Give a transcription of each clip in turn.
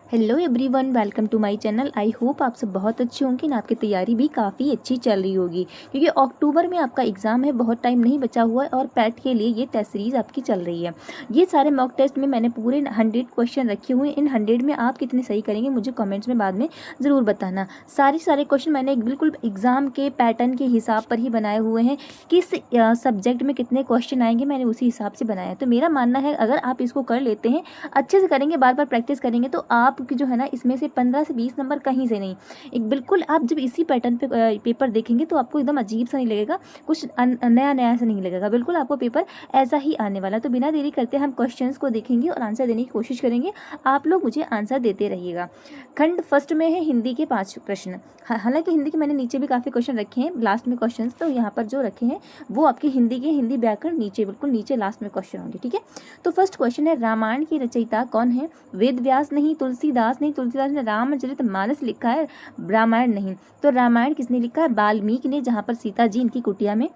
Hello everyone, welcome to my channel. I hope आप सब बहुत अच्छे होंगे ना। आपकी तैयारी भी काफ़ी अच्छी चल रही होगी क्योंकि अक्टूबर में आपका एग्ज़ाम है, बहुत टाइम नहीं बचा हुआ है और पैट के लिए ये टेस्ट सीरीज़ आपकी चल रही है। ये सारे मॉक टेस्ट में मैंने पूरे 100 क्वेश्चन रखे हुए हैं। इन 100 में आप कितने सही करेंगे मुझे कॉमेंट्स में बाद में ज़रूर बताना। सारे क्वेश्चन मैंने बिल्कुल एग्ज़ाम के पैटर्न के हिसाब पर ही बनाए हुए हैं। किस सब्जेक्ट में कितने क्वेश्चन आएंगे मैंने उसी हिसाब से बनाया है। तो मेरा मानना है अगर आप इसको कर लेते हैं, अच्छे से करेंगे, बार बार प्रैक्टिस करेंगे, तो आपकी जो है ना इसमें से 15 से 20 नंबर कहीं से नहीं। एक बिल्कुल आप जब इसी पैटर्न पे पेपर देखेंगे तो आपको एकदम अजीब सा नहीं लगेगा, कुछ नया नया सा नहीं लगेगा। बिल्कुल आपको पेपर ऐसा ही आने वाला। तो बिना देरी करते हम क्वेश्चंस को देखेंगे और आंसर देने की कोशिश करेंगे। आप लोग मुझे आंसर देते रहिएगा। खंड फर्स्ट में है हिंदी के 5 प्रश्न। हालांकि हिंदी के मैंने नीचे भी काफ़ी क्वेश्चन रखे हैं लास्ट में क्वेश्चंस, तो यहाँ पर जो रखे हैं वो आपके हिंदी के हिंदी व्याकरण नीचे बिल्कुल नीचे लास्ट में क्वेश्चन होंगे। ठीक है, तो फर्स्ट क्वेश्चन है रामायण की रचयिता कौन है? वेद व्यास नहीं, तुलसीदास नहीं, तुलसीदास ने रामचरितमानस लिखा है, रामायण नहीं। तो रामायण किसने लिखा है? वाल्मीकि ने, जहाँ पर सीता जी इनकी कुटिया में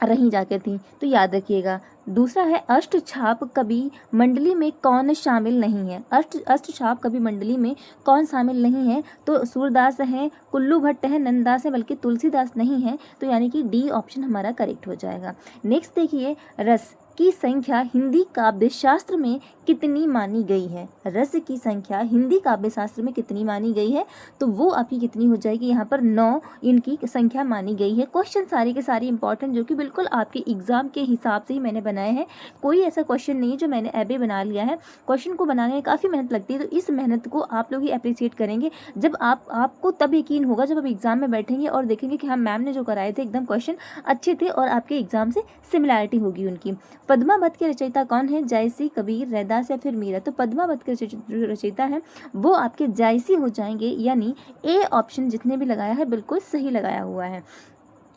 रही जाकर थी, तो याद रखिएगा। दूसरा है अष्टछाप कवि मंडली में कौन शामिल नहीं है? अष्टछाप कवि मंडली में कौन शामिल नहीं है? तो सूरदास है, कुल्लू भट्ट है, नंददास है, बल्कि तुलसीदास नहीं है। तो यानी कि डी ऑप्शन हमारा करेक्ट हो जाएगा। नेक्स्ट देखिए, रस की संख्या हिंदी काव्य शास्त्र में कितनी मानी गई है? रस की संख्या हिंदी काव्य शास्त्र में कितनी मानी गई है? तो वो आपकी कितनी हो जाएगी? यहाँ पर 9 इनकी संख्या मानी गई है। क्वेश्चन सारे के सारे इंपॉर्टेंट, जो कि बिल्कुल आपके एग्जाम के हिसाब से ही मैंने बनाए हैं। कोई ऐसा क्वेश्चन नहीं जो मैंने ऐबे बना लिया है। क्वेश्चन को बनाने में काफ़ी मेहनत लगती है, तो इस मेहनत को आप लोग ही अप्रिशिएट करेंगे। जब आपको तब यकीन होगा जब आप एग्जाम में बैठेंगे और देखेंगे कि हाँ, मैम ने जो कराए थे एकदम क्वेश्चन अच्छे थे और आपके एग्जाम से सिमिलैरिटी होगी उनकी। पद्मावत के रचयिता कौन है? जायसी, कबीर, रैदास या फिर मीरा? तो पद्मावत के जो रचयिता है वो आपके जायसी हो जाएंगे, यानी ए ऑप्शन जितने भी लगाया है बिल्कुल सही लगाया हुआ है।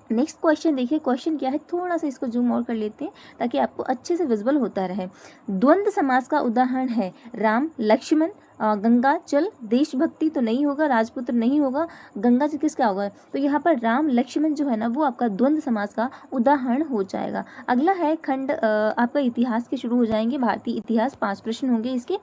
नेक्स्ट क्वेश्चन देखिए, क्वेश्चन क्या है, थोड़ा सा इसको जूम और कर लेते हैं ताकि आपको अच्छे से विजुअल होता रहे। द्वंद्व समास का उदाहरण है राम लक्ष्मण, गंगा जल, देशभक्ति तो नहीं होगा, राजपुत्र नहीं होगा, गंगा जल किसका होगा? तो यहाँ पर राम लक्ष्मण जो है ना वो आपका द्वंद्व समास का उदाहरण हो जाएगा। अगला है खंड आपका इतिहास के शुरू हो जाएंगे, भारतीय इतिहास। 5 प्रश्न होंगे इसके।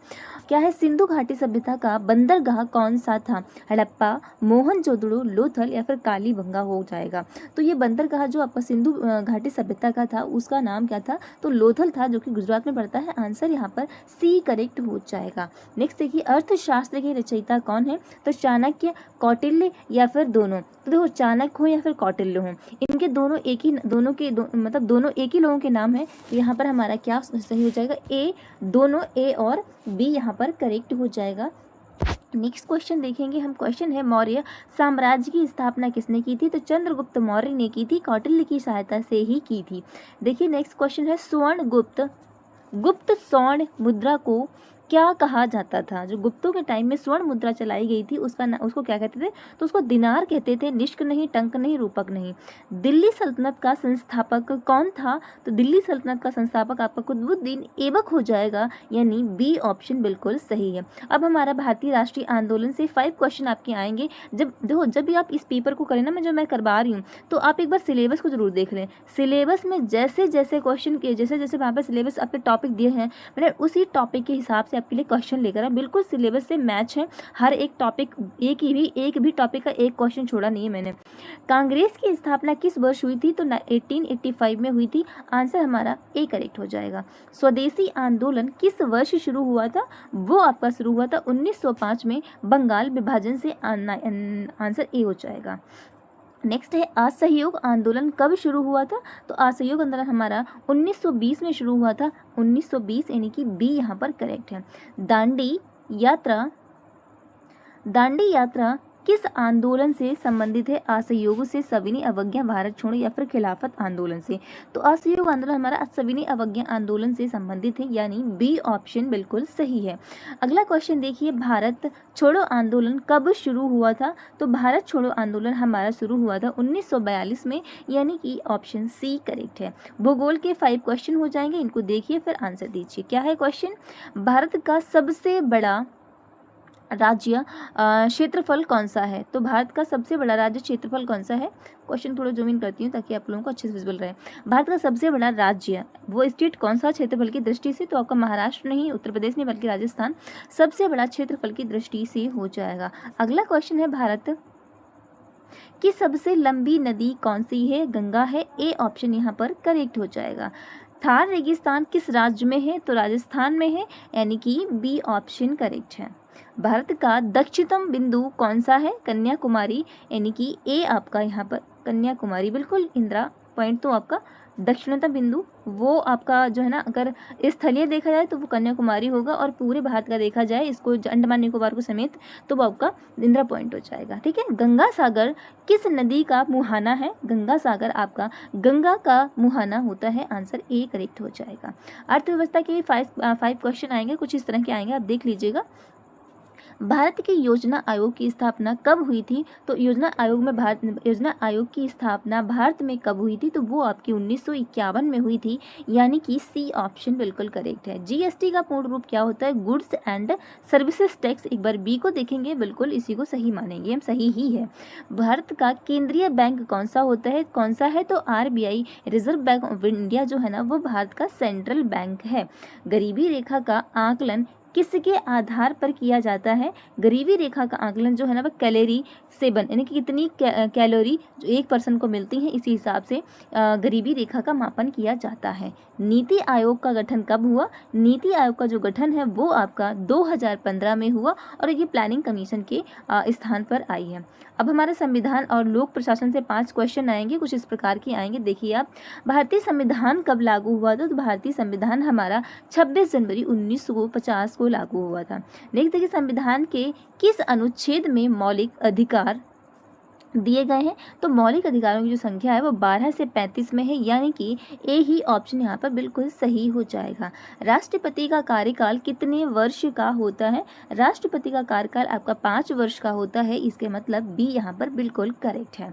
क्या है? सिंधु घाटी सभ्यता का बंदरगाह कौन सा था? हड़प्पा, मोहनजोदड़ो, लोथल या फिर कालीबंगा हो जाएगा। तो ये बंदरगाह जो आपका सिंधु घाटी सभ्यता का था उसका नाम क्या था? तो लोथल था, जो कि गुजरात में पड़ता है। आंसर यहाँ पर सी करेक्ट हो जाएगा। नेक्स्ट देखिए, अर्थशास्त्र के रचयिता कौन है? तो चाणक्य, कौटिल्य या फिर दोनों? तो देखो, चाणक्य हो या फिर कौटिल्य हो, इनके दोनों एक ही मतलब दोनों एक ही लोगों के नाम है। तो यहाँ पर हमारा क्या सही हो जाएगा? ए, दोनों ए और बी यहाँ पर करेक्ट हो जाएगा। नेक्स्ट क्वेश्चन देखेंगे हम। क्वेश्चन है मौर्य साम्राज्य की स्थापना किसने की थी? तो चंद्रगुप्त मौर्य ने की थी, कौटिल्य की सहायता से ही की थी। देखिए नेक्स्ट क्वेश्चन है स्वर्ण गुप्त स्वर्ण मुद्रा को क्या कहा जाता था? जो गुप्तों के टाइम में स्वर्ण मुद्रा चलाई गई थी उसको क्या कहते थे? तो उसको दिनार कहते थे। निष्क नहीं, टंक नहीं, रूपक नहीं। दिल्ली सल्तनत का संस्थापक कौन था? तो दिल्ली सल्तनत का संस्थापक आपका कुतुबुद्दीन ऐबक हो जाएगा, यानी बी ऑप्शन बिल्कुल सही है। अब हमारा भारतीय राष्ट्रीय आंदोलन से 5 क्वेश्चन आपके आएंगे। जब भी आप इस पेपर को करें ना, जो मैं करवा रही हूँ, तो आप एक बार सिलेबस को जरूर देख लें। सिलेबस में जैसे जैसे क्वेश्चन के जैसे वहाँ पर सिलेबस आपके टॉपिक दिए हैं, मैंने उसी टॉपिक के हिसाब से आपके लिए क्वेश्चन लेकर आए। बिल्कुल सिलेबस से मैच है हर एक टॉपिक, एक भी टॉपिक का एक क्वेश्चन छोड़ा नहीं है मैंने। कांग्रेस की स्थापना किस वर्ष हुई थी? तो 1885 में हुई थी। आंसर हमारा ए करेक्ट हो जाएगा। स्वदेशी आंदोलन किस वर्ष शुरू हुआ था? वो आपका शुरू हुआ था 1905 में, बंगाल विभाजन से। आंसर ए हो जाएगा। नेक्स्ट है असहयोग आंदोलन कब शुरू हुआ था? तो असहयोग आंदोलन हमारा 1920 में शुरू हुआ था। 1920 यानी कि बी यहाँ पर करेक्ट है। दांडी यात्रा किस आंदोलन से संबंधित है? असहयोग से, सविनय अवज्ञा, भारत छोड़ो या फिर खिलाफत आंदोलन से? तो असहयोग आंदोलन हमारा सविनय अवज्ञा आंदोलन से संबंधित है, यानी बी ऑप्शन बिल्कुल सही है। अगला क्वेश्चन देखिए, भारत छोड़ो आंदोलन कब शुरू हुआ था? तो भारत छोड़ो आंदोलन हमारा शुरू हुआ था 1942 में, यानी कि ऑप्शन सी करेक्ट है। भूगोल के 5 क्वेश्चन हो जाएंगे, इनको देखिए फिर आंसर दीजिए। क्या है क्वेश्चन? भारत का सबसे बड़ा राज्य क्षेत्रफल कौन सा है? तो भारत का सबसे बड़ा राज्य क्षेत्रफल कौन सा है? क्वेश्चन थोड़ा जूम इन करती हूँ ताकि आप लोगों को अच्छे से विजुअल रहे। भारत का सबसे बड़ा राज्य वो स्टेट कौन सा क्षेत्रफल की दृष्टि से? तो आपका महाराष्ट्र नहीं, उत्तर प्रदेश नहीं, बल्कि राजस्थान सबसे बड़ा क्षेत्रफल की दृष्टि से हो जाएगा। अगला क्वेश्चन है, भारत की सबसे लंबी नदी कौन सी है? गंगा है। ए ऑप्शन यहाँ पर करेक्ट हो जाएगा। थार रेगिस्तान किस राज्य में है? तो राजस्थान में है, यानी कि बी ऑप्शन करेक्ट है। भारत का दक्षिणतम बिंदु कौन सा है? कन्याकुमारी, यानी कि ए आपका यहाँ पर कन्याकुमारी बिल्कुल इंदिरा पॉइंट तो आपका दक्षिणतम बिंदु वो आपका जो है ना, अगर स्थलीय देखा जाए तो वो कन्याकुमारी होगा, और पूरे भारत का देखा जाए इसको अंडमान निकोबार को समेत तो वो आपका इंदिरा पॉइंट हो जाएगा। ठीक है। गंगा सागर किस नदी का मुहाना है? गंगा सागर आपका गंगा का मुहाना होता है। आंसर ए करेक्ट हो जाएगा। अर्थव्यवस्था के 5 क्वेश्चन आएंगे, कुछ इस तरह के आएंगे, आप देख लीजिएगा। भारत की योजना आयोग की स्थापना कब हुई थी? तो योजना आयोग की स्थापना भारत में कब हुई थी? तो वो आपकी 1951 में हुई थी, यानी कि सी ऑप्शन बिल्कुल करेक्ट है। जीएसटी का पूर्ण रूप क्या होता है? Goods and services tax. एक बार बी को देखेंगे, बिल्कुल इसी को सही मानेंगे हम, सही ही है। भारत का केंद्रीय बैंक कौन सा होता है? कौन सा है? तो RBI, reserve bank of India जो है ना, वो भारत का सेंट्रल बैंक है। गरीबी रेखा का आकलन किसके आधार पर किया जाता है? गरीबी रेखा का आकलन जो है ना, वह कैलोरी सेवन, यानी कि कितनी कैलोरी जो एक पर्सन को मिलती है, इसी हिसाब से गरीबी रेखा का मापन किया जाता है। नीति आयोग का गठन कब हुआ? नीति आयोग का जो गठन है वो आपका 2015 में हुआ, और ये प्लानिंग कमीशन के स्थान पर आई है। अब हमारे संविधान और लोक प्रशासन से 5 क्वेश्चन आएंगे, कुछ इस प्रकार के आएंगे। देखिए आप, भारतीय संविधान कब लागू हुआ था? तो भारतीय संविधान हमारा 26 जनवरी 1950 को लागू हुआ था। नेक्स्ट देखिए, संविधान के किस अनुच्छेद में मौलिक अधिकार दिए गए हैं? तो मौलिक अधिकारों की जो संख्या है वो 12 से 35 में है, यानी कि ए ही ऑप्शन यहाँ पर बिल्कुल सही हो जाएगा। राष्ट्रपति का कार्यकाल कितने वर्ष का होता है? राष्ट्रपति का कार्यकाल आपका 5 वर्ष का होता है, इसके मतलब बी यहाँ पर बिल्कुल करेक्ट है।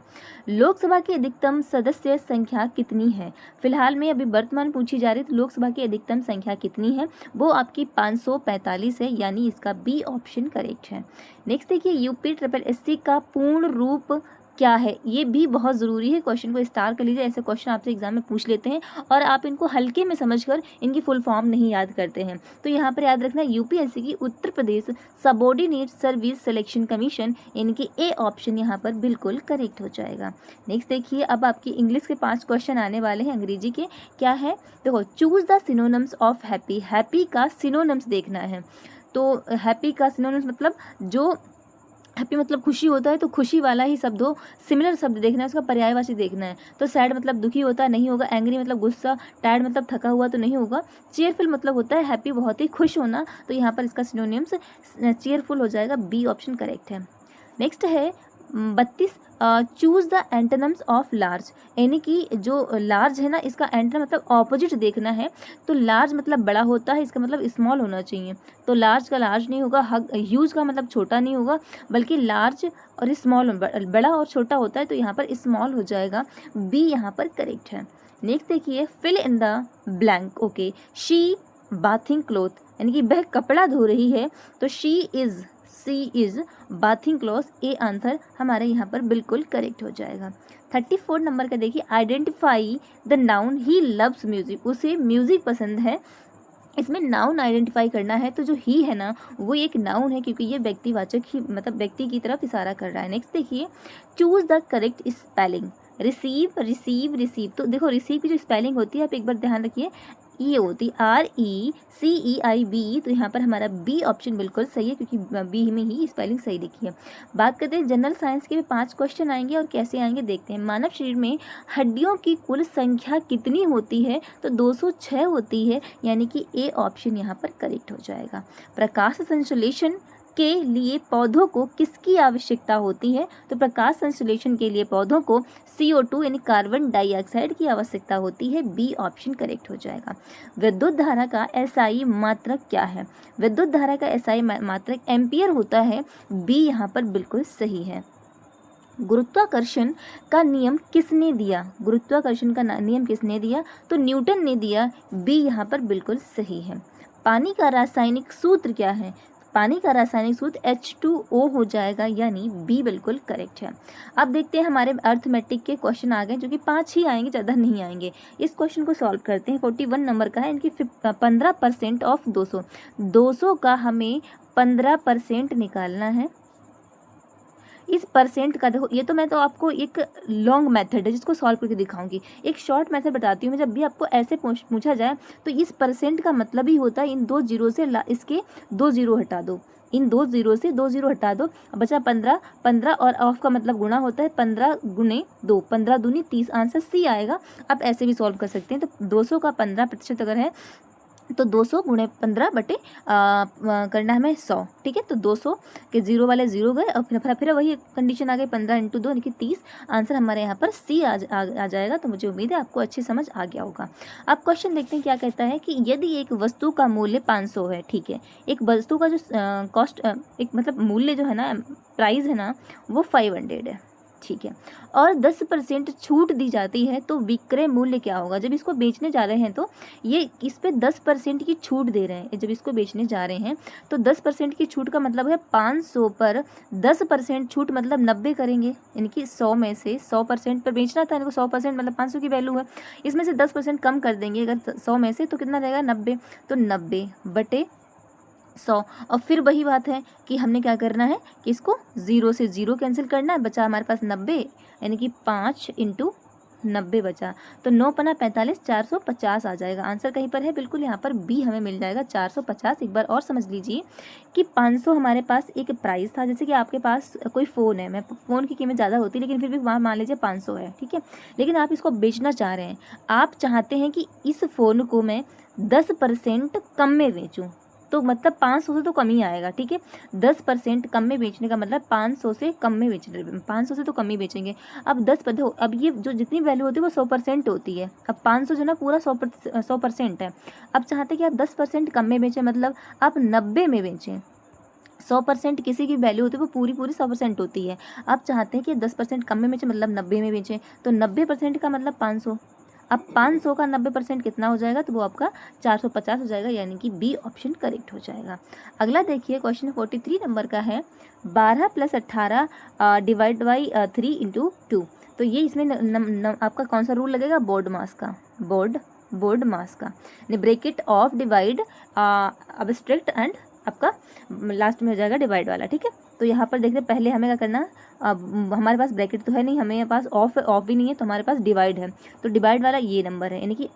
लोकसभा की अधिकतम सदस्य संख्या कितनी है? फिलहाल में अभी वर्तमान पूछी जा रही है, तो लोकसभा की अधिकतम संख्या कितनी है? वो आपकी 545 है, यानी इसका बी ऑप्शन करेक्ट है। नेक्स्ट देखिए, यूपी का पूर्ण रूप क्या है? ये भी बहुत ज़रूरी है, क्वेश्चन को स्टार कर लीजिए, ऐसे क्वेश्चन आपसे एग्जाम में पूछ लेते हैं और आप इनको हल्के में समझकर इनकी फुल फॉर्म नहीं याद करते हैं। तो यहाँ पर याद रखना, यूपीएससी की Uttar Pradesh subordinate service selection commission, इनकी ए ऑप्शन यहाँ पर बिल्कुल करेक्ट हो जाएगा। नेक्स्ट देखिए, अब आपकी इंग्लिश के 5 क्वेश्चन आने वाले हैं, अंग्रेजी के। क्या है? देखो, choose the synonyms of happy. Happy का सिनोनिम्स देखना है। तो हैप्पी का सिनोनिम्स मतलब, जो हैप्पी मतलब खुशी होता है, तो खुशी वाला ही शब्द हो, सिमिलर शब्द देखना है, उसका पर्यायवाची देखना है। तो सैड मतलब दुखी होता है, नहीं होगा। एंग्री मतलब गुस्सा, टायर्ड मतलब थका हुआ, तो नहीं होगा। चेयरफुल मतलब होता है हैप्पी, बहुत ही खुश होना, तो यहाँ पर इसका सिनोनिम्स चेयरफुल हो जाएगा, बी ऑप्शन करेक्ट है। नेक्स्ट है 32, choose the antonyms of large, यानी कि जो लार्ज है ना, इसका एंटोनिम मतलब ऑपोजिट देखना है। तो लार्ज मतलब बड़ा होता है, इसका मतलब स्मॉल होना चाहिए। तो लार्ज का लार्ज नहीं होगा, ह्यूज का मतलब छोटा नहीं होगा, बल्कि लार्ज और स्मॉल, बड़ा और छोटा होता है, तो यहाँ पर स्मॉल हो जाएगा, बी यहाँ पर करेक्ट है। नेक्स्ट देखिए, fill in the blank. Okay, she bathing cloth, यानी कि वह कपड़ा धो रही है, तो she is bathing cloth, A answer हमारे यहाँ पर बिल्कुल करेक्ट हो जाएगा। 34 नंबर का देखिए, identify the noun he loves music, उसे म्यूजिक पसंद है। इसमें नाउन आइडेंटिफाई करना है, तो जो ही है ना, वो एक नाउन है, क्योंकि ये व्यक्तिवाचक ही मतलब व्यक्ति की तरफ इशारा कर रहा है। नेक्स्ट देखिए, choose the correct spelling. Receive, तो देखो रिसीव की जो स्पेलिंग होती है, आप एक बार ध्यान रखिए, ये होती RECEIV, तो यहाँ पर हमारा बी ऑप्शन बिल्कुल सही है, क्योंकि बी में ही स्पेलिंग सही लिखी है। बात करते हैं जनरल साइंस के भी 5 क्वेश्चन आएंगे, और कैसे आएंगे देखते हैं। मानव शरीर में हड्डियों की कुल संख्या कितनी होती है? तो 206 होती है, यानी कि ए ऑप्शन यहाँ पर करेक्ट हो जाएगा। प्रकाश संश्लेषण के लिए पौधों को किसकी आवश्यकता होती है? तो प्रकाश संश्लेषण के लिए पौधों को CO2 यानी कार्बन डाइऑक्साइड की आवश्यकता होती है, बी ऑप्शन करेक्ट हो जाएगा। विद्युत धारा का SI मात्रक क्या है? विद्युत धारा का SI मात्रक एम्पियर होता है, बी यहाँ पर बिल्कुल सही है। गुरुत्वाकर्षण का नियम किसने दिया? गुरुत्वाकर्षण का नियम किसने दिया? तो न्यूटन ने दिया, बी यहाँ पर बिल्कुल सही है। पानी का रासायनिक सूत्र क्या है? पानी का रासायनिक सूत्र H2O हो जाएगा, यानी बी बिल्कुल करेक्ट है। अब देखते हैं हमारे अर्थमेटिक के क्वेश्चन आ गए, जो कि 5 ही आएंगे, ज़्यादा नहीं आएंगे। इस क्वेश्चन को सॉल्व करते हैं। 41 नंबर का है, इनकी 15% ऑफ 200 का हमें 15% निकालना है। इस परसेंट का देखो, ये तो मैं तो आपको एक लॉन्ग मेथड है जिसको सॉल्व करके दिखाऊंगी। एक शॉर्ट मेथड बताती हूँ मैं। जब भी आपको ऐसे पूछा जाए तो इस परसेंट का मतलब ही होता है इन 2 जीरो से इसके 2 जीरो हटा दो, इन 2 जीरो से 2 जीरो हटा दो, बचा 15। 15 और ऑफ का मतलब गुणा होता है, 15 गुणे 2, 15 दूनी 30, आंसर सी आएगा। आप ऐसे भी सॉल्व कर सकते हैं। तो 200 का 15% अगर है तो 200 गुणे 15 बटे करना है हमें 100, ठीक है। तो 200 के जीरो वाले जीरो गए और फिर वही कंडीशन आ गई, 15 इंटू 2 यानी कि 30। आंसर हमारे यहाँ पर सी आ जाएगा। तो मुझे उम्मीद है आपको अच्छी समझ आ गया होगा। अब क्वेश्चन देखते हैं क्या कहता है कि यदि एक वस्तु का मूल्य 500 है, ठीक है, एक वस्तु का जो कॉस्ट एक मतलब मूल्य जो है ना, प्राइस है ना, वो 500 है, ठीक है, और 10% छूट दी जाती है, तो विक्रय मूल्य क्या होगा। जब इसको बेचने जा रहे हैं तो ये इस पे 10% की छूट दे रहे हैं। जब इसको बेचने जा रहे हैं तो 10% की छूट का मतलब है 500 पर 10% छूट मतलब 90 करेंगे, यानी कि 100 में से 100% पर बेचना था इनको। 100% मतलब 500 की वैल्यू है, इसमें से 10% कम कर देंगे अगर 100 में से, तो कितना रहेगा 90। तो 90 बटे 100, और फिर वही बात है कि हमने क्या करना है कि इसको 0 से 0 कैंसिल करना है। बचा हमारे पास 90, यानी कि 5 इंटू 90 बचा, तो 9 पना 45, 450 आ जाएगा। आंसर कहीं पर है, बिल्कुल यहाँ पर बी हमें मिल जाएगा, 450। एक बार और समझ लीजिए कि 500 हमारे पास एक प्राइस था। जैसे कि आपके पास कोई फ़ोन है, मैं फ़ोन की कीमत ज़्यादा होती है लेकिन फिर भी वहाँ मान लीजिए 500 है, ठीक है, लेकिन आप इसको बेचना चाह रहे हैं। आप चाहते हैं कि इस फ़ोन को मैं 10% कम में बेचूँ, तो मतलब 500 से तो कम ही आएगा, ठीक है। 10% कम में बेचने का मतलब 500 से कम में बेचने, 500 से तो कम ही बेचेंगे। अब 10 अब ये जो जितनी वैल्यू होती है वो 100% होती है। अब 500 जो ना पूरा 100% है। अब चाहते हैं कि आप 10% कम में बेचें, मतलब आप 90 में बेचें। 100% किसी की वैल्यू होती है वो पूरी 100% होती है। आप चाहते हैं कि 10% कम में बेचें, मतलब 90 में बेचें, तो 90% का मतलब 500। अब 500 का 90% कितना हो जाएगा, तो वो आपका 450 हो जाएगा, यानी कि बी ऑप्शन करेक्ट हो जाएगा। अगला देखिए, क्वेश्चन 43 नंबर का है, 12 + 18 डिवाइड बाई 3 इंटू 2। तो ये इसमें आपका कौन सा रूल लगेगा, बोर्ड मास का, बोर्ड मास का, bracket of divide abstract and आपका लास्ट में हो जाएगा डिवाइड वाला, ठीक है। तो यहाँ पर देखते पहले हमें क्या करना है, अब हमारे पास ब्रैकेट तो है नहीं, हमें पास ऑफ भी नहीं है, तो हमारे पास डिवाइड है। तो डिवाइड वाला ये नंबर है, यानी कि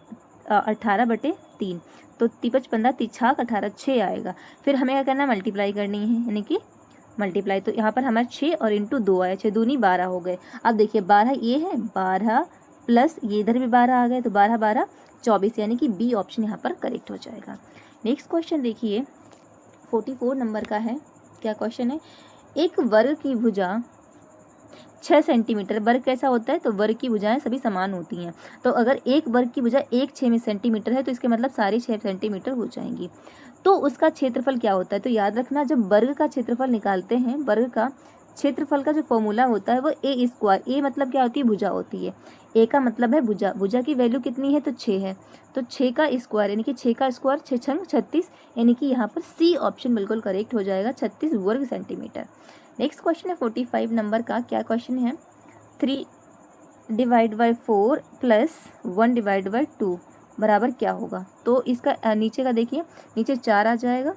18/3, तो 35 15 3 18 6 आएगा। फिर हमें क्या करना है, मल्टीप्लाई करनी है, यानी कि मल्टीप्लाई, तो यहाँ पर हमारे 6 और इंटू 2 आया, 6 दूनी 12 हो गए। अब देखिए 12 ये है, 12 प्लस ये इधर भी 12 आ गए, तो 12 12 24, यानी कि बी ऑप्शन यहाँ पर करेक्ट हो जाएगा। नेक्स्ट क्वेश्चन देखिए, 44 नंबर का है। क्या क्वेश्चन है, एक वर्ग की भुजा 6 सेंटीमीटर, वर्ग कैसा होता है, तो वर्ग की भुजाएं सभी समान होती हैं। तो अगर एक वर्ग की भुजा 1/6 सेंटीमीटर है, तो इसके मतलब सारी 6 सेंटीमीटर हो जाएंगी। तो उसका क्षेत्रफल क्या होता है, तो याद रखना जब वर्ग का क्षेत्रफल निकालते हैं, वर्ग का क्षेत्रफल का जो फॉर्मूला होता है वो a²। ए मतलब क्या होती है, भुजा होती है। ए का मतलब है भुजा, भुजा की वैल्यू कितनी है, तो 6 है, तो 6 का स्क्वायर, यानी कि 6 का स्क्वायर 6 छंग 36, यानी कि यहाँ पर सी ऑप्शन बिल्कुल करेक्ट हो जाएगा, 36 वर्ग सेंटीमीटर। नेक्स्ट क्वेश्चन है 45 नंबर का। क्या क्वेश्चन है, 3 divide by 4 plus 1 divide by 2 बराबर क्या होगा। तो इसका नीचे का देखिए, नीचे 4 आ जाएगा,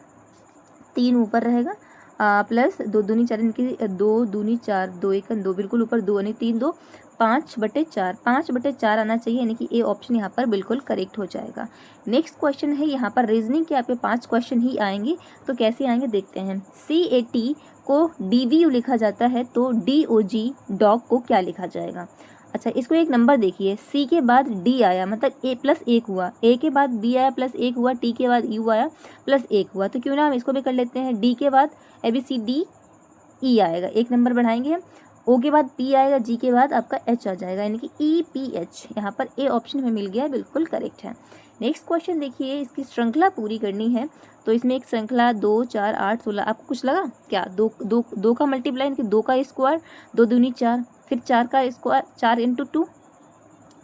3 ऊपर रहेगा, प्लस 2 दूनी 4, इनकी 2 दूनी 4, 2 1 2, बिल्कुल ऊपर 2, यानी 3 2 5/4, 5/4 आना चाहिए, यानी कि ए ऑप्शन यहाँ पर बिल्कुल करेक्ट हो जाएगा। नेक्स्ट क्वेश्चन है, यहाँ पर रीजनिंग के आपके 5 क्वेश्चन ही आएंगे, तो कैसे आएंगे देखते हैं। CAT को DVU लिखा जाता है, तो DOG डॉग को क्या लिखा जाएगा। अच्छा, इसको एक नंबर देखिए, C के बाद D आया, मतलब A + 1 हुआ, A के बाद B आया + 1 हुआ, T के बाद U आया + 1 हुआ, तो क्यों ना हम इसको भी कर लेते हैं। D के बाद ABCDE आएगा, एक नंबर बढ़ाएंगे हम, O के बाद P आएगा, G के बाद आपका H आ जाएगा, यानी कि EPH। यहाँ पर ए ऑप्शन हमें मिल गया, बिल्कुल करेक्ट है। नेक्स्ट क्वेश्चन देखिए, इसकी श्रृंखला पूरी करनी है, तो इसमें एक श्रृंखला 2 4 8 16, आपको कुछ लगा क्या, 2 का मल्टीप्लाई, यानी कि 2 का स्क्वायर, 2 दूनी 4, फिर 4 का स्क्वायर, 4 इंटू 2,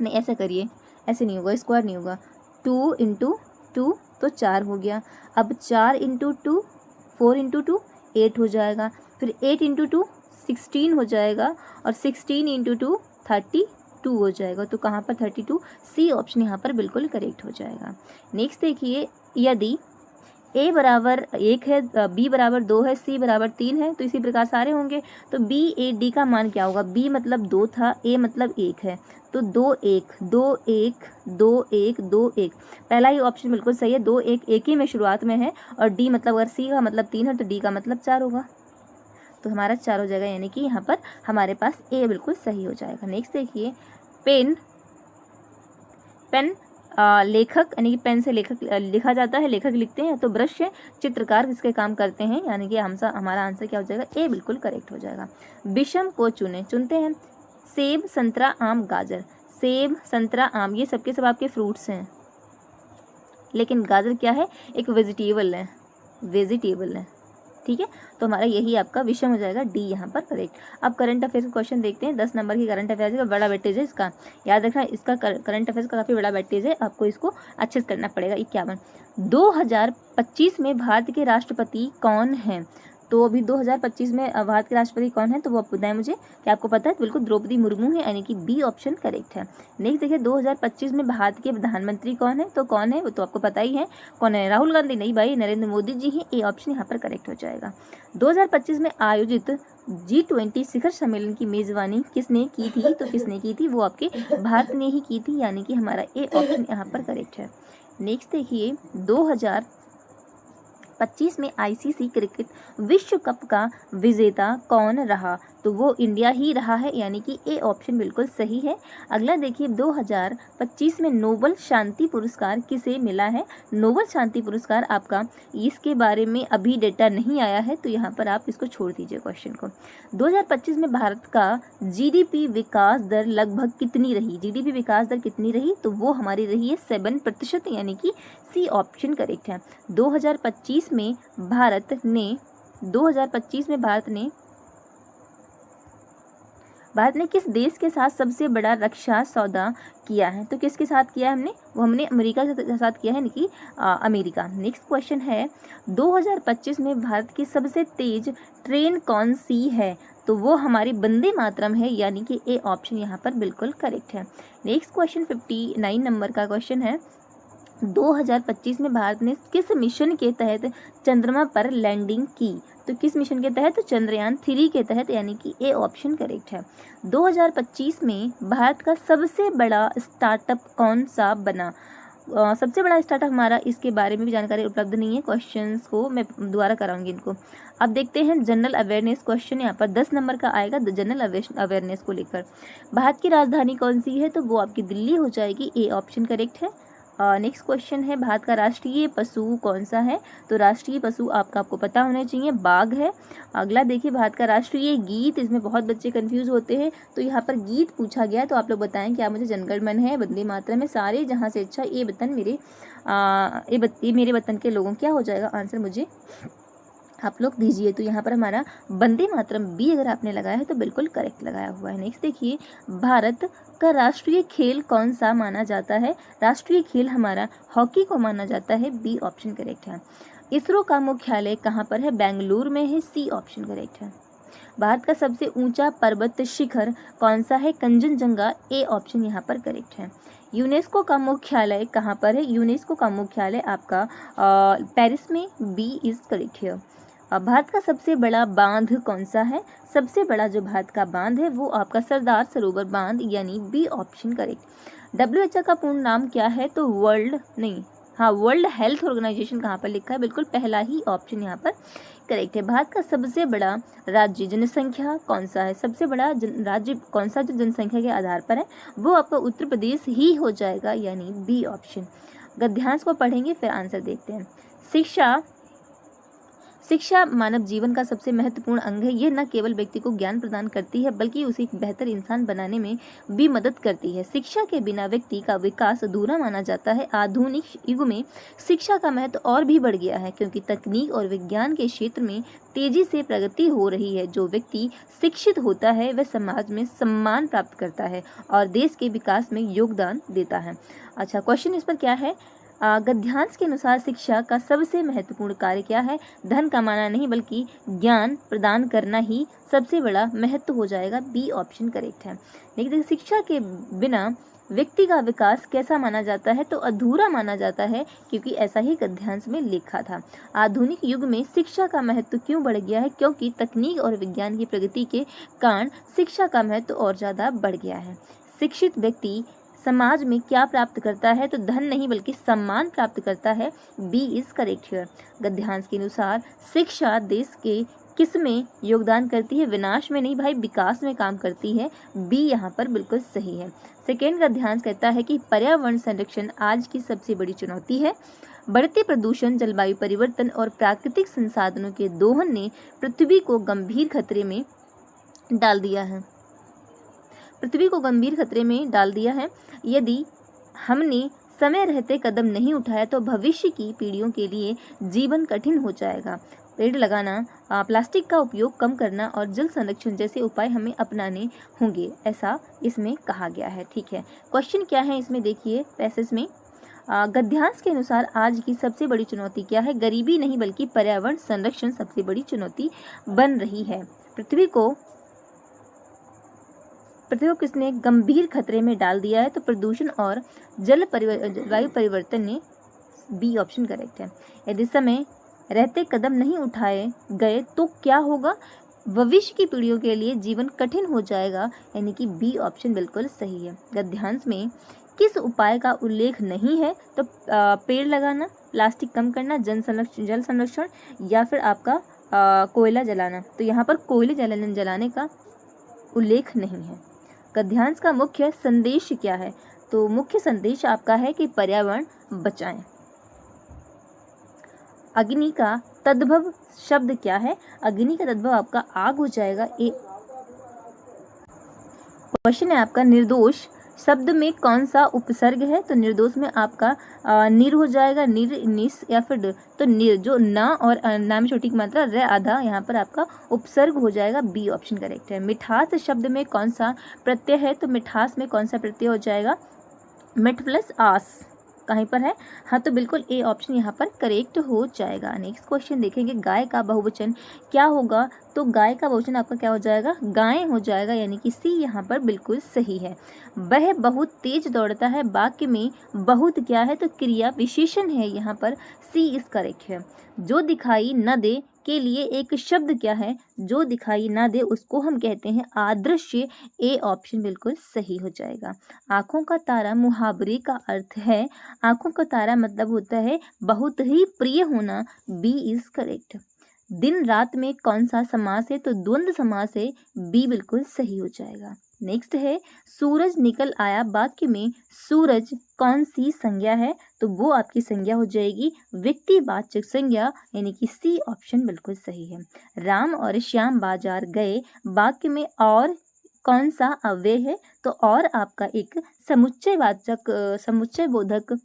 नहीं ऐसे करिए, ऐसे नहीं होगा, स्क्वायर नहीं होगा, 2 इंटू 2 तो 4 हो गया। अब 4 इंटू 2 4 इंटू 2 8 हो जाएगा, फिर 8 इंटू 2 16 हो जाएगा, और 16 इंटू 2 32 हो जाएगा। तो कहाँ पर 32, सी ऑप्शन यहाँ पर बिल्कुल करेक्ट हो जाएगा। नेक्स्ट देखिए, यदि a बराबर 1 है, b बराबर 2 है, c बराबर 3 है, तो इसी प्रकार सारे होंगे। तो b a d का मान क्या होगा? b मतलब 2 था, a मतलब 1 है, तो 2 1 2 1 2 1 2 1, पहला ही ऑप्शन बिल्कुल सही है। 2 1 एक ही में शुरुआत में है, और d मतलब अगर c का मतलब 3 है तो d का मतलब 4 होगा, तो हमारा 4 हो जाएगा, यानी कि यहाँ पर हमारे पास a बिल्कुल सही हो जाएगा। नेक्स्ट देखिए, पेन लेखक, यानी कि पेन से लेखक लिखा जाता है, लेखक लिखते हैं। तो ब्रश से चित्रकार किसके काम करते हैं, यानी कि हमारा आंसर क्या हो जाएगा? ए बिल्कुल करेक्ट हो जाएगा। विषम को चुनते हैं। सेब, संतरा, आम, गाजर। सेब, संतरा, आम, ये सबके सब आपके फ्रूट्स हैं, लेकिन गाजर क्या है? एक वेजिटेबल है, ठीक है। तो हमारा यही आपका विषम हो जाएगा, डी यहाँ पर करेक्ट। अब करंट अफेयर्स का क्वेश्चन देखते हैं। 10 नंबर की करंट अफेयर्स का बड़ा वेटेज है, इसका याद रखना। इसका करंट अफेयर्स का काफ़ी बड़ा वेटेज है, आपको इसको अच्छे से करना पड़ेगा। 51 2025 में भारत के राष्ट्रपति कौन हैं? तो अभी 2025 में भारत के राष्ट्रपति कौन है, तो वो आप बताएं मुझे, क्या आपको पता है? तो बिल्कुल द्रौपदी मुर्मू है, यानी कि बी ऑप्शन करेक्ट है। नेक्स्ट देखिए, 2025 में भारत के प्रधानमंत्री कौन है? तो कौन है वो तो आपको पता ही है, कौन है? राहुल गांधी? नहीं भाई, नरेंद्र मोदी जी ही। ए ऑप्शन यहाँ पर करेक्ट हो जाएगा। 2025 में आयोजित G20 शिखर सम्मेलन की मेजबानी किसने की थी? तो किसने की थी? वो आपके भारत ने ही की थी, यानी कि हमारा ए ऑप्शन यहाँ पर करेक्ट है। नेक्स्ट देखिए, 2025 में ICC क्रिकेट विश्व कप का विजेता कौन रहा? तो वो इंडिया ही रहा है, यानी कि ए ऑप्शन बिल्कुल सही है। अगला देखिए, 2025 में नोबल शांति पुरस्कार किसे मिला है? नोबल शांति पुरस्कार आपका, इसके बारे में अभी डेटा नहीं आया है, तो यहाँ पर आप इसको छोड़ दीजिए क्वेश्चन को। 2025 में भारत का GDP विकास दर लगभग कितनी रही? GDP विकास दर कितनी रही? तो वो हमारी रही है 7%, यानी कि सी ऑप्शन करेक्ट है। 2025 में भारत ने किस देश के साथ सबसे बड़ा रक्षा सौदा किया है? तो किसके साथ किया है हमने? वो हमने अमेरिका के साथ किया है, यानी कि अमेरिका। नेक्स्ट क्वेश्चन है, 2025 में भारत की सबसे तेज ट्रेन कौन सी है? तो वो हमारी वंदे मातरम है, यानी कि ए ऑप्शन यहाँ पर बिल्कुल करेक्ट है। नेक्स्ट क्वेश्चन 59 नंबर का क्वेश्चन है, 2025 में भारत ने किस मिशन के तहत चंद्रमा पर लैंडिंग की? तो किस मिशन के तहत? चंद्रयान 3 के तहत, यानी कि ए ऑप्शन करेक्ट है। 2025 में भारत का सबसे बड़ा स्टार्टअप कौन सा बना? सबसे बड़ा स्टार्टअप हमारा, इसके बारे में भी जानकारी उपलब्ध नहीं है। क्वेश्चंस को मैं दोबारा कराऊंगी इनको। अब देखते हैं जनरल अवेयरनेस क्वेश्चन, यहाँ पर 10 नंबर का आएगा जनरल अवेयरनेस को लेकर। भारत की राजधानी कौन सी है? तो वो आपकी दिल्ली हो जाएगी, ए ऑप्शन करेक्ट है। नेक्स्ट क्वेश्चन है, भारत का राष्ट्रीय पशु कौन सा है? तो राष्ट्रीय पशु आपको पता होना चाहिए, बाघ है। अगला देखिए, भारत का राष्ट्रीय गीत, इसमें बहुत बच्चे कंफ्यूज होते हैं, तो यहाँ पर गीत पूछा गया है, तो आप लोग बताएं क्या मुझे? जनगण मन है, वंदे मातरम है, सारे जहाँ से अच्छा ये वतन मेरे मेरे वतन के लोगों, क्या हो जाएगा आंसर मुझे आप लोग दीजिए। तो यहाँ पर हमारा वंदे मातरम बी अगर आपने लगाया है तो बिल्कुल करेक्ट लगाया हुआ है। नेक्स्ट देखिए, भारत का राष्ट्रीय खेल कौन सा माना जाता है? राष्ट्रीय खेल हमारा हॉकी को माना जाता है, बी ऑप्शन करेक्ट है। इसरो का मुख्यालय कहाँ पर है? बेंगलुरु में है, सी ऑप्शन करेक्ट है। भारत का सबसे ऊंचा पर्वत शिखर कौन सा है? कंचनजंगा, ए ऑप्शन यहाँ पर करेक्ट है। यूनेस्को का मुख्यालय कहाँ पर है? यूनेस्को का मुख्यालय आपका पेरिस में, B is correct here. Bharat का सबसे बड़ा बांध कौन सा है? सबसे बड़ा जो भारत का बांध है वो आपका सरदार सरोवर बांध, यानी बी ऑप्शन करेक्ट। WHO का पूर्ण नाम क्या है? तो वर्ल्ड हेल्थ ऑर्गेनाइजेशन कहाँ पर लिखा है? बिल्कुल पहला ही ऑप्शन यहाँ पर करेक्ट है। भारत का सबसे बड़ा राज्य जनसंख्या कौन सा है? सबसे बड़ा राज्य कौन सा जो जनसंख्या के आधार पर है? वो आपका उत्तर प्रदेश ही हो जाएगा, यानी बी ऑप्शन। गद्यांश को पढ़ेंगे फिर आंसर देखते हैं। शिक्षा मानव जीवन का सबसे महत्वपूर्ण अंग है। यह न केवल व्यक्ति को ज्ञान प्रदान करती है बल्कि उसे एक बेहतर इंसान बनाने में भी मदद करती है। शिक्षा के बिना व्यक्ति का विकास अधूरा माना जाता है। आधुनिक युग में शिक्षा का महत्व और भी बढ़ गया है क्योंकि तकनीक और विज्ञान के क्षेत्र में तेजी से प्रगति हो रही है। जो व्यक्ति शिक्षित होता है वह समाज में सम्मान प्राप्त करता है और देश के विकास में योगदान देता है। अच्छा, क्वेश्चन इस पर क्या है? गद्यांश के अनुसार शिक्षा का सबसे महत्वपूर्ण कार्य क्या है? धन कमाना नहीं बल्कि ज्ञान प्रदान करना ही सबसे बड़ा महत्व हो जाएगा। बी ऑप्शन करेक्ट है। लेकिन शिक्षा के बिना व्यक्ति का विकास कैसा माना जाता है? तो अधूरा माना जाता है, क्योंकि ऐसा ही गद्यांश में लिखा था। आधुनिक युग में शिक्षा का महत्व क्यों बढ़ गया है? क्योंकि तकनीक और विज्ञान की प्रगति के कारण शिक्षा का महत्व और ज़्यादा बढ़ गया है। शिक्षित व्यक्ति समाज में क्या प्राप्त करता है? तो धन नहीं बल्कि सम्मान प्राप्त करता है। B is correct here. गद्यांश के अनुसार शिक्षा देश के किस में योगदान करती है? विनाश में नहीं भाई, विकास में काम करती है। बी यहाँ पर बिल्कुल सही है। सेकेंड गद्यांश कहता है कि पर्यावरण संरक्षण आज की सबसे बड़ी चुनौती है। बढ़ते प्रदूषण, जलवायु परिवर्तन और प्राकृतिक संसाधनों के दोहन ने पृथ्वी को गंभीर खतरे में डाल दिया है। यदि हमने समय रहते कदम नहीं उठाया तो भविष्य की पीढ़ियों के लिए जीवन कठिन हो जाएगा। पेड़ लगाना, प्लास्टिक का उपयोग कम करना और जल संरक्षण जैसे उपाय हमें अपनाने होंगे, ऐसा इसमें कहा गया है। ठीक है, क्वेश्चन क्या है इसमें देखिए पैसेज में। गद्यांश के अनुसार आज की सबसे बड़ी चुनौती क्या है? गरीबी नहीं बल्कि पर्यावरण संरक्षण सबसे बड़ी चुनौती बन रही है। पृथ्वी को किसने गंभीर खतरे में डाल दिया है? तो प्रदूषण और जलवायु परिवर्तन ने। बी ऑप्शन करेक्ट है। यदि समय रहते कदम नहीं उठाए गए तो क्या होगा? भविष्य की पीढ़ियों के लिए जीवन कठिन हो जाएगा, यानी कि बी ऑप्शन बिल्कुल सही है। गद्यांश में किस उपाय का उल्लेख नहीं है? तो पेड़ लगाना, प्लास्टिक कम करना, जल संरक्षण या फिर आपका कोयला जलाना। तो यहाँ पर कोयले जलाने का उल्लेख नहीं है। गद्यांश का मुख्य संदेश क्या है? तो मुख्य संदेश आपका है कि पर्यावरण बचाएं। अग्नि का तद्भव शब्द क्या है? अग्नि का तद्भव आपका आग हो जाएगा। क्वेश्चन है आपका निर्दोष शब्द में कौन सा उपसर्ग है? तो निर्दोष में आपका निर हो जाएगा, निर, निस या फिर ड। तो निर जो ना और ना में छोटी की मात्रा रे आधा, यहाँ पर आपका उपसर्ग हो जाएगा। बी ऑप्शन करेक्ट है। मिठास शब्द में कौन सा प्रत्यय है? तो मिठास में कौन सा प्रत्यय हो जाएगा? मिठ प्लस आस कहीं पर है? हाँ, तो बिल्कुल ए ऑप्शन यहाँ पर करेक्ट हो जाएगा। नेक्स्ट क्वेश्चन देखेंगे, गाय का बहुवचन क्या होगा? तो गाय का बहुवचन आपका क्या हो जाएगा? गायें हो जाएगा, यानी कि सी यहाँ पर बिल्कुल सही है। वह बहुत तेज दौड़ता है, वाक्य में बहुत क्या है? तो क्रिया विशेषण है, यहाँ पर सी इज करेक्ट है। जो दिखाई न दे के लिए एक शब्द क्या है? जो दिखाई ना दे उसको हम कहते हैं अदृश्य। ए ऑप्शन बिल्कुल सही हो जाएगा। आंखों का तारा मुहावरे का अर्थ है। आंखों का तारा मतलब होता है बहुत ही प्रिय होना। B is correct. दिन रात में कौन सा समास है? तो द्वंद्व समास है। बी बिल्कुल सही हो जाएगा। नेक्स्ट है सूरज निकल आया, वाक्य में सूरज कौन सी संज्ञा है? तो वो आपकी संज्ञा हो जाएगी व्यक्तिवाचक संज्ञा, यानी कि सी ऑप्शन बिल्कुल सही है। राम और श्याम बाजार गए, वाक्य में और कौन सा अव्यय है? तो और आपका एक समुच्चय बोधक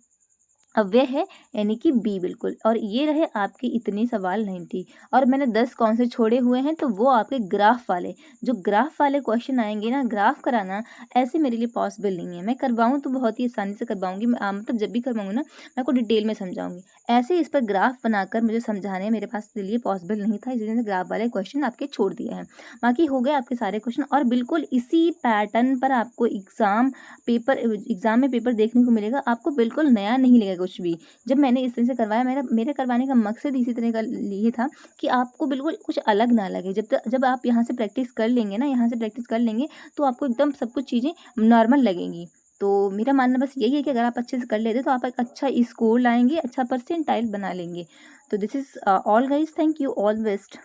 अव्यय है, यानी कि बी बिल्कुल। और ये रहे आपके इतने सवाल 90, और मैंने 10 कौन से छोड़े हुए हैं? तो वो आपके ग्राफ वाले, जो ग्राफ वाले क्वेश्चन आएंगे ना, ग्राफ कराना ऐसे मेरे लिए पॉसिबल नहीं है। मैं करवाऊँ तो बहुत ही आसानी से करवाऊँगी, मैं मतलब जब भी करवाऊँगी ना मैं आपको डिटेल में समझाऊँगी। ऐसे इस पर ग्राफ बनाकर मुझे समझाने मेरे पास के लिए पॉसिबल नहीं था, इसलिए मैंने ग्राफ वाले क्वेश्चन आपके छोड़ दिए हैं। बाकी हो गए आपके सारे क्वेश्चन, और बिल्कुल इसी पैटर्न पर आपको एग्जाम में पेपर देखने को मिलेगा। आपको बिल्कुल नया नहीं लगेगा कुछ भी। जब मैंने इस तरह से करवाया, मेरे करवाने का मकसद इसी तरह का ये था कि आपको बिल्कुल कुछ अलग ना लगे। जब आप यहाँ से प्रैक्टिस कर लेंगे ना, तो आपको एकदम सब कुछ चीज़ें नॉर्मल लगेंगी। तो मेरा मानना बस यही है कि अगर आप अच्छे से कर लेते तो आप एक अच्छा स्कोर लाएंगे, अच्छा परसेंटाइल बना लेंगे। तो this is all guys, thank you, all best.